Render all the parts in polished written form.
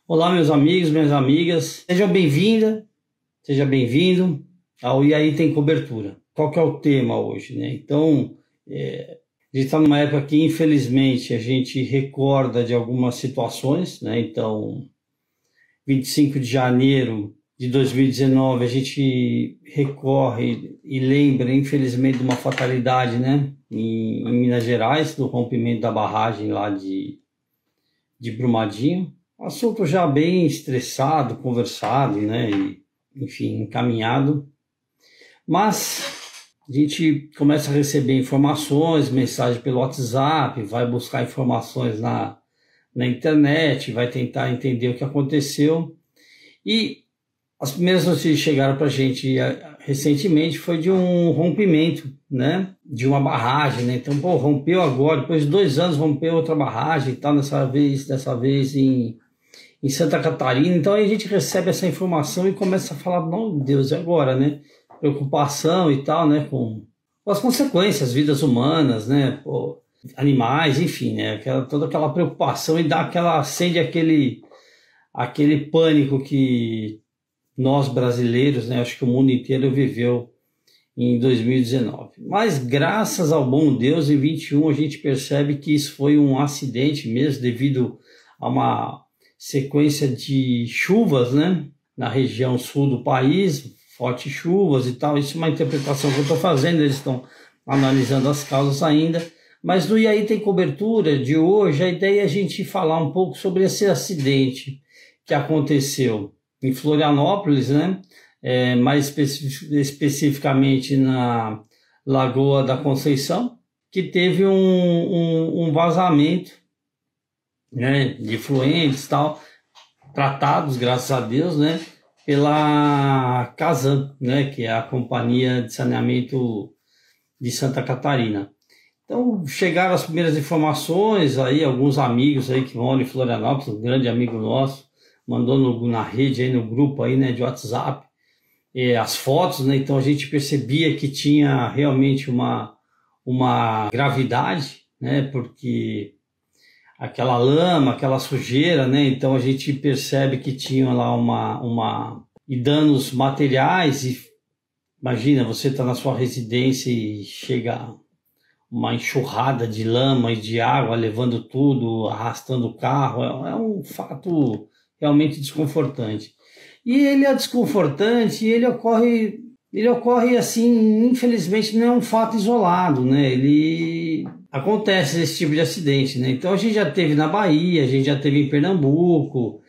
Olá, meus amigos, minhas amigas, seja bem-vindo ao E aí Tem Cobertura. Qual que é o tema hoje, né? Então, a gente está numa época que, infelizmente, a gente recorda de algumas situações, né? Então, 25 de janeiro de 2019, a gente recorre e lembra, infelizmente, de uma fatalidade, né? Em Minas Gerais, do rompimento da barragem lá de Brumadinho. Assunto já bem estressado, conversado, né? E, enfim, encaminhado. Mas a gente começa a receber informações, mensagem pelo WhatsApp, vai buscar informações na internet, vai tentar entender o que aconteceu. E as primeiras notícias que chegaram para a gente recentemente foi de um rompimento, né? De uma barragem, né? Então, pô, rompeu agora, depois de 2 anos rompeu outra barragem e tal, dessa vez em Santa Catarina. Então aí a gente recebe essa informação e começa a falar, não, Deus, e agora, né? Preocupação e tal, né? Com as consequências, vidas humanas, né? Pô, animais, enfim, né? Toda aquela preocupação e acende aquele pânico que nós brasileiros, né? Acho que o mundo inteiro viveu em 2019. Mas graças ao bom Deus, em 21 a gente percebe que isso foi um acidente mesmo, devido a uma sequência de chuvas, né, na região sul do país, fortes chuvas e tal. Isso é uma interpretação que eu estou fazendo, eles estão analisando as causas ainda. Mas no E aí Tem Cobertura de hoje, a ideia é a gente falar um pouco sobre esse acidente que aconteceu em Florianópolis, né, mais especificamente na Lagoa da Conceição, que teve um vazamento, né, de efluentes, tal, tratados, graças a Deus, né, pela Casan, né, que é a Companhia de Saneamento de Santa Catarina. Então, chegaram as primeiras informações, aí alguns amigos aí que moram em Florianópolis, um grande amigo nosso, mandou na rede, aí no grupo aí, né, de WhatsApp, as fotos, né, então a gente percebia que tinha realmente uma gravidade, né, porque aquela lama, aquela sujeira, né? Então a gente percebe que tinha lá e danos materiais. E imagina, você está na sua residência e chega uma enxurrada de lama e de água levando tudo, arrastando o carro. É um fato realmente desconfortante. E ele é desconfortante e ele ocorre assim, infelizmente não é um fato isolado, né? Ele acontece esse tipo de acidente, né? Então a gente já teve na Bahia, a gente já teve em Pernambuco,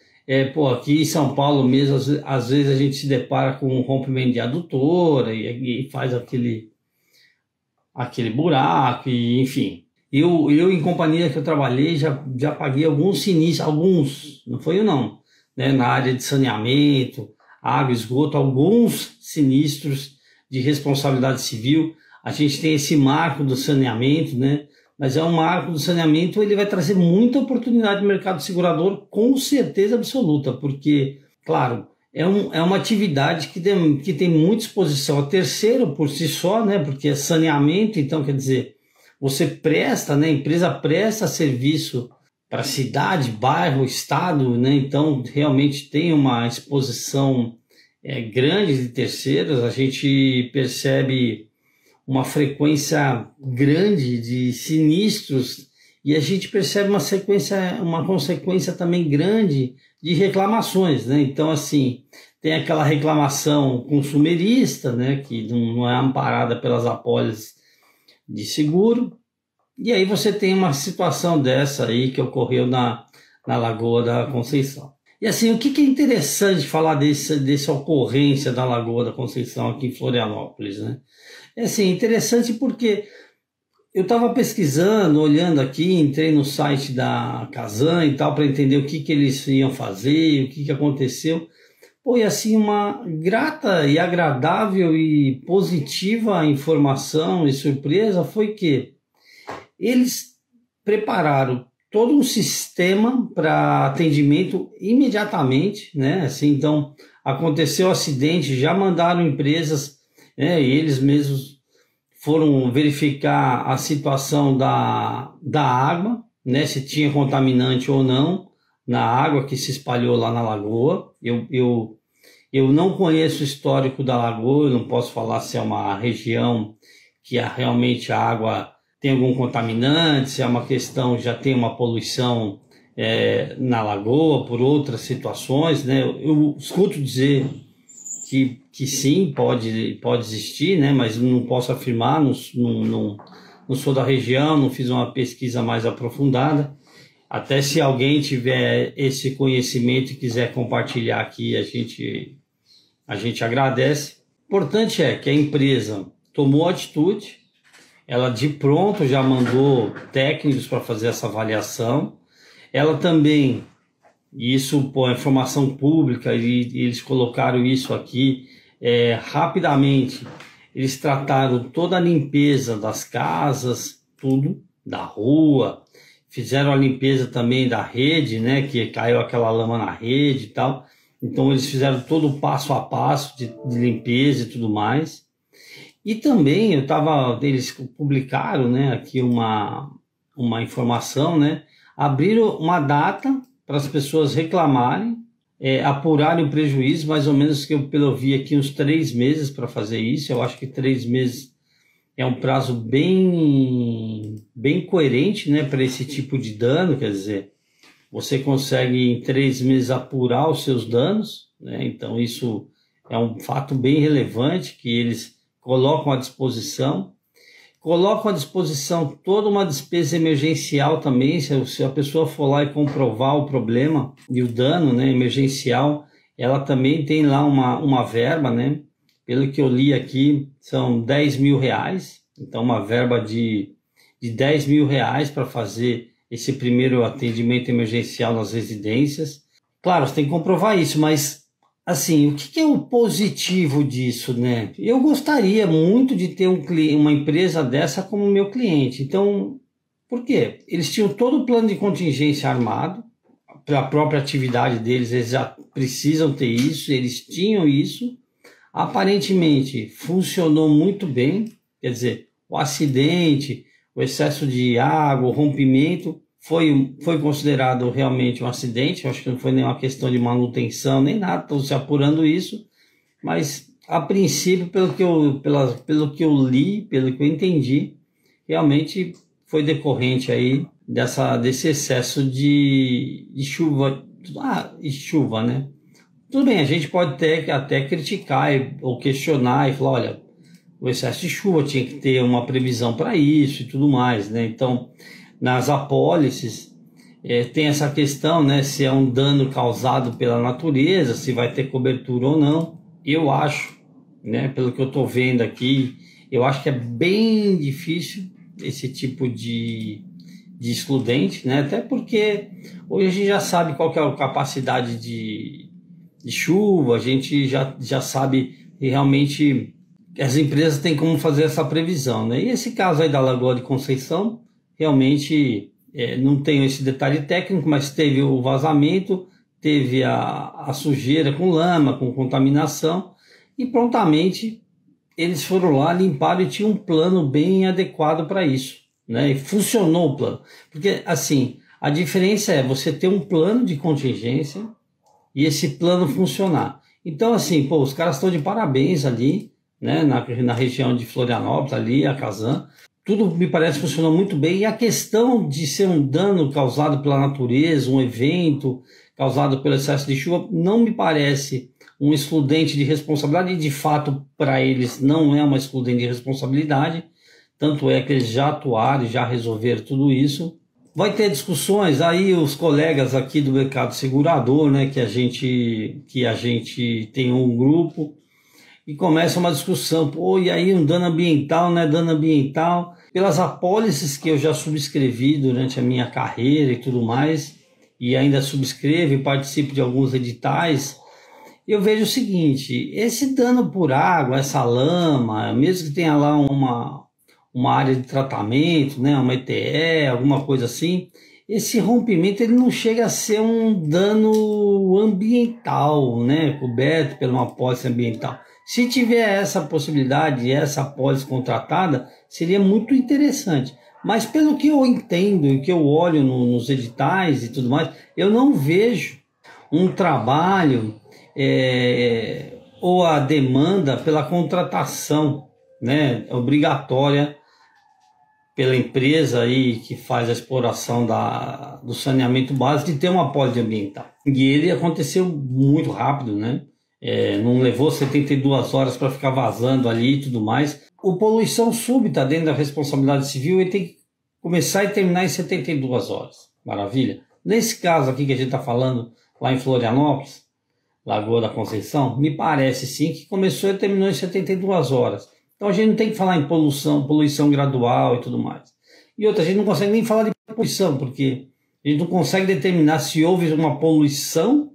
aqui em São Paulo mesmo, às vezes a gente se depara com um rompimento de adutora e faz aquele buraco, e, enfim. Eu, em companhia que eu trabalhei, já paguei alguns sinistros, não foi eu não, né? Na área de saneamento, água, esgoto, alguns sinistros de responsabilidade civil. A gente tem esse marco do saneamento, né? Mas é um marco do saneamento, ele vai trazer muita oportunidade no mercado segurador, com certeza absoluta, porque, claro, é uma atividade que tem muita exposição a terceiro por si só, né? Porque é saneamento, então quer dizer, você presta, né? A empresa presta serviço para cidade, bairro, estado, né? Então realmente tem uma exposição grande de terceiros. A gente percebe uma frequência grande de sinistros e a gente percebe uma consequência também grande de reclamações, né? Então, assim, tem aquela reclamação consumerista, né, que não é amparada pelas apólices de seguro, e aí você tem uma situação dessa aí que ocorreu na Lagoa da Conceição. E assim, o que é interessante falar dessa ocorrência da Lagoa da Conceição aqui em Florianópolis, né? É assim, interessante porque eu estava pesquisando, olhando aqui, entrei no site da Casan e tal para entender o que eles iam fazer, o que aconteceu. Pô, e assim, uma grata e agradável e positiva informação e surpresa foi que eles prepararam todo um sistema para atendimento imediatamente, né? Assim, então, aconteceu o acidente, já mandaram empresas, né? E eles mesmos foram verificar a situação da água, né? Se tinha contaminante ou não. na água que se espalhou lá na lagoa. Eu não conheço o histórico da lagoa, eu não posso falar se é uma região que realmente a água tem algum contaminante, se é uma questão, já tem uma poluição na lagoa por outras situações, né? Eu escuto dizer que sim, pode existir, né? Mas não posso afirmar, não sou da região, não fiz uma pesquisa mais aprofundada. Até se alguém tiver esse conhecimento e quiser compartilhar aqui, a gente agradece. O importante é que a empresa tomou atitude, ela de pronto já mandou técnicos para fazer essa avaliação. Ela também, isso é informação pública, e eles colocaram isso aqui rapidamente, eles trataram toda a limpeza das casas, tudo, da rua, fizeram a limpeza também da rede, né, que caiu aquela lama na rede e tal. Então eles fizeram todo o passo a passo de limpeza e tudo mais. E também eles publicaram, né, aqui uma informação, né, abriram uma data para as pessoas reclamarem, apurarem o prejuízo, mais ou menos, que eu vi aqui, uns 3 meses para fazer isso. Eu acho que 3 meses é um prazo bem coerente, né, para esse tipo de dano. Quer dizer, você consegue em 3 meses apurar os seus danos, né? Então isso é um fato bem relevante que eles colocam à disposição. Colocam à disposição toda uma despesa emergencial também, se a pessoa for lá e comprovar o problema e o dano, né, emergencial, ela também tem lá uma verba, né? Pelo que eu li aqui, são 10 mil reais, então uma verba de 10 mil reais para fazer esse primeiro atendimento emergencial nas residências. Claro, você tem que comprovar isso, mas assim, o que é o positivo disso, né? Eu gostaria muito de ter uma empresa dessa como meu cliente. Então, por quê? Eles tinham todo o plano de contingência armado, para a própria atividade deles, eles já precisam ter isso, eles tinham isso. Aparentemente, funcionou muito bem, quer dizer, o acidente, o excesso de água, o rompimento, foi considerado realmente um acidente. Eu acho que não foi nenhuma questão de manutenção, nem nada, estão se apurando isso, mas a princípio, pelo que eu li, pelo que eu entendi, realmente foi decorrente aí desse excesso de chuva, chuva, né? Tudo bem, a gente pode até criticar ou questionar e falar, olha, o excesso de chuva tinha que ter uma previsão para isso e tudo mais, né? Então, nas apólices, tem essa questão, né, se é um dano causado pela natureza, se vai ter cobertura ou não. Eu acho, né, pelo que eu estou vendo aqui, eu acho que é bem difícil esse tipo de excludente, né? Até porque hoje a gente já sabe qual que é a capacidade de chuva, a gente já sabe realmente as empresas têm como fazer essa previsão, né? E esse caso aí da Lagoa de Conceição, realmente não tenho esse detalhe técnico, mas teve o vazamento, teve a sujeira com lama, com contaminação, e prontamente eles foram lá, limparam e tinham um plano bem adequado para isso, né? E funcionou o plano. Porque, assim, a diferença é você ter um plano de contingência e esse plano funcionar. Então, assim, os caras estão de parabéns ali, né, na região de Florianópolis, ali, a Casan. Tudo me parece que funcionou muito bem. E a questão de ser um dano causado pela natureza, um evento causado pelo excesso de chuva, não me parece um excludente de responsabilidade. E, de fato, para eles não é uma excludente de responsabilidade. Tanto é que eles já atuaram e já resolveram tudo isso. Vai ter discussões aí, os colegas aqui do mercado segurador, né, que a gente tem um grupo, e começa uma discussão, e aí um dano ambiental, né, dano ambiental, pelas apólices que eu já subscrevi durante a minha carreira e tudo mais, e ainda subscrevo e participo de alguns editais, eu vejo o seguinte, esse dano por água, essa lama, mesmo que tenha lá uma área de tratamento, né, uma ETE, alguma coisa assim, esse rompimento ele não chega a ser um dano ambiental, né, coberto por uma apólice ambiental. Se tiver essa possibilidade, essa apólice contratada, seria muito interessante. Mas pelo que eu entendo e que eu olho nos editais e tudo mais, eu não vejo um trabalho ou a demanda pela contratação, né, obrigatória pela empresa aí que faz a exploração do saneamento básico de ter uma apólice ambiental. E ele aconteceu muito rápido, né? Não levou 72 horas para ficar vazando ali e tudo mais. O poluição súbita dentro da responsabilidade civil ele tem que começar e terminar em 72 horas. Maravilha? Nesse caso aqui que a gente está falando lá em Florianópolis, Lagoa da Conceição, me parece sim que começou e terminou em 72 horas. Então a gente não tem que falar em poluição gradual e tudo mais. E outra, a gente não consegue nem falar de poluição, porque a gente não consegue determinar se houve uma poluição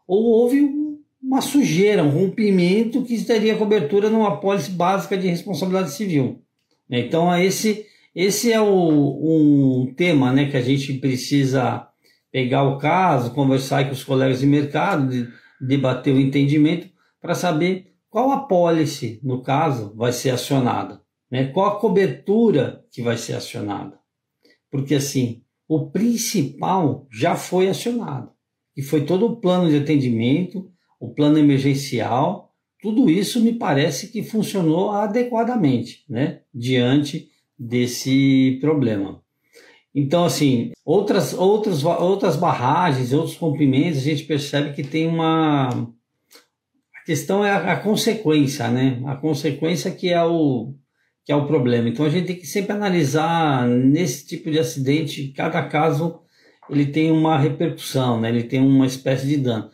ou houve uma sujeira, um rompimento que teria cobertura numa apólice básica de responsabilidade civil. Então esse é um tema, né, que a gente precisa pegar o caso, conversar com os colegas de mercado, debater o entendimento para saber qual apólice, no caso, vai ser acionada, né? Qual a cobertura que vai ser acionada. Porque, assim, o principal já foi acionado, e foi todo o plano de atendimento, o plano emergencial, tudo isso me parece que funcionou adequadamente, né? Diante desse problema. Então, assim, outras barragens, outros rompimentos, a gente percebe que tem uma... A questão é a consequência, né? A consequência que é o problema. Então, a gente tem que sempre analisar nesse tipo de acidente, cada caso ele tem uma repercussão, né? Ele tem uma espécie de dano.